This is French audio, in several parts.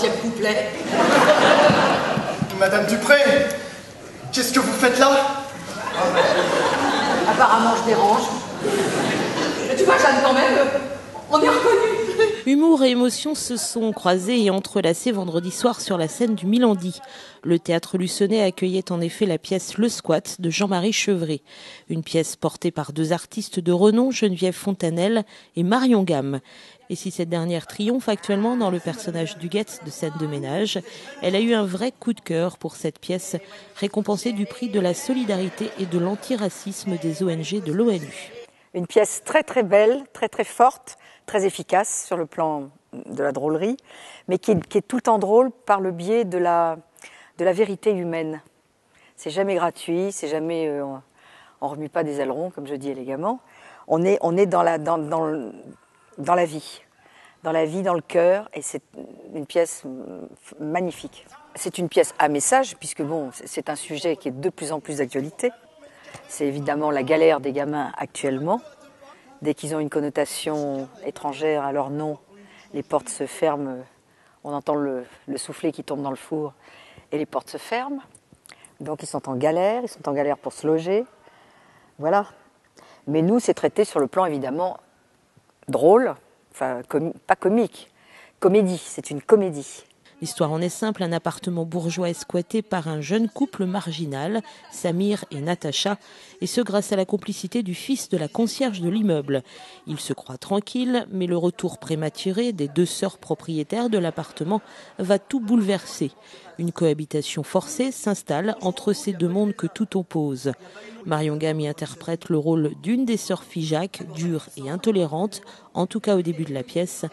troisième couplet. Madame Dupré, qu'est-ce que vous faites là? Apparemment, je dérange. Mais tu vois, Jeanne, quand même, on est reconnus. Humour et émotion se sont croisés et entrelacés vendredi soir sur la scène du Milandi. Le théâtre luçonnais accueillait en effet la pièce Le Squat de Jean-Marie Chevret. Une pièce portée par deux artistes de renom, Geneviève Fontanelle et Marion Gamme. Et si cette dernière triomphe actuellement dans le personnage d'Huguette de Scène de ménage, elle a eu un vrai coup de cœur pour cette pièce, récompensée du prix de la solidarité et de l'antiracisme des ONG de l'ONU. Une pièce très très belle, très très forte, très efficace sur le plan de la drôlerie, mais qui est tout le temps drôle par le biais de la vérité humaine. C'est jamais gratuit, c'est jamais on remue pas des ailerons, comme je dis élégamment. On est dans la vie, dans le cœur, et c'est une pièce magnifique. C'est une pièce à message, puisque bon, c'est un sujet qui est de plus en plus d'actualité. C'est évidemment la galère des gamins actuellement. Dès qu'ils ont une connotation étrangère à leur nom, les portes se ferment, on entend le soufflet qui tombe dans le four et les portes se ferment. Donc ils sont en galère pour se loger. Voilà. Mais nous, c'est traité sur le plan évidemment drôle, enfin pas comique, comédie, c'est une comédie. L'histoire en est simple, un appartement bourgeois est squatté par un jeune couple marginal, Samir et Natacha, et ce grâce à la complicité du fils de la concierge de l'immeuble. Ils se croient tranquilles, mais le retour prématuré des deux sœurs propriétaires de l'appartement va tout bouleverser. Une cohabitation forcée s'installe entre ces deux mondes que tout oppose. Marion Gamme y interprète le rôle d'une des sœurs Figeac, dure et intolérante, en tout cas au début de la pièce,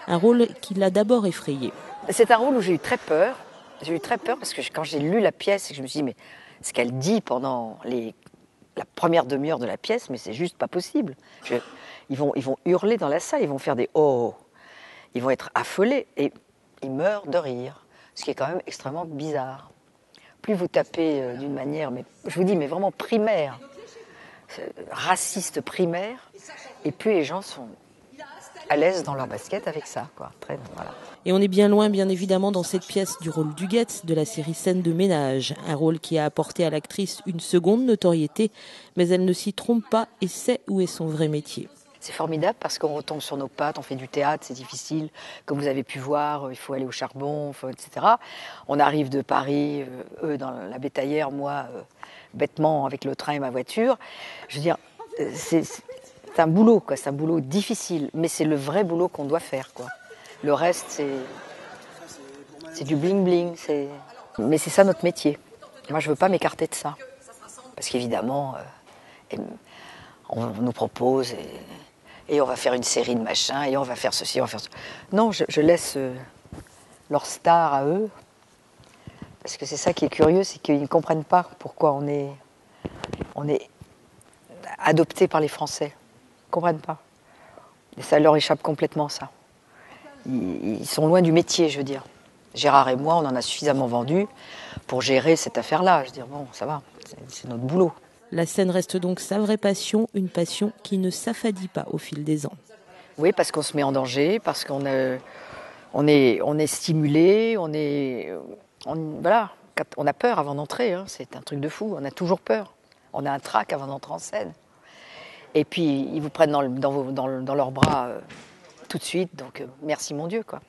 un rôle qui l'a d'abord effrayée. C'est un rôle où j'ai eu très peur. J'ai eu très peur parce que quand j'ai lu la pièce, je me suis dit, mais ce qu'elle dit pendant la première demi-heure de la pièce, mais c'est juste pas possible. Ils vont hurler dans la salle, ils vont faire des oh, ils vont être affolés et ils meurent de rire, ce qui est quand même extrêmement bizarre. Plus vous tapez d'une manière, mais je vous dis, mais vraiment primaire, raciste primaire, et plus les gens sont à l'aise dans leur basket avec ça, quoi. Très, voilà. Et on est bien loin, bien évidemment, dans cette pièce du rôle d'Huguette de la série Scène de ménage. Un rôle qui a apporté à l'actrice une seconde notoriété, mais elle ne s'y trompe pas et sait où est son vrai métier. C'est formidable parce qu'on retombe sur nos pattes, on fait du théâtre, c'est difficile. Comme vous avez pu voir, il faut aller au charbon, etc. On arrive de Paris, eux dans la bétaillère, moi bêtement avec le train et ma voiture. Je veux dire, c'est un boulot, quoi. C'est un boulot difficile, mais c'est le vrai boulot qu'on doit faire, quoi. Le reste, c'est du bling-bling. Mais c'est ça notre métier. Moi, je ne veux pas m'écarter de ça. Parce qu'évidemment, on nous propose et on va faire une série de machins et on va faire ceci, on va faire ça. Non, je laisse leur star à eux. Parce que c'est ça qui est curieux, c'est qu'ils ne comprennent pas pourquoi on est adopté par les Français. Ils ne comprennent pas. Et ça leur échappe complètement, ça. Ils sont loin du métier, je veux dire. Gérard et moi, on en a suffisamment vendu pour gérer cette affaire-là. Je veux dire, bon, ça va, c'est notre boulot. La scène reste donc sa vraie passion, une passion qui ne s'affadit pas au fil des ans. Oui, parce qu'on se met en danger, parce qu'on est stimulé, voilà, on a peur avant d'entrer, hein, c'est un truc de fou, on a toujours peur. On a un trac avant d'entrer en scène. Et puis, ils vous prennent dans leurs bras tout de suite, donc merci mon Dieu, quoi.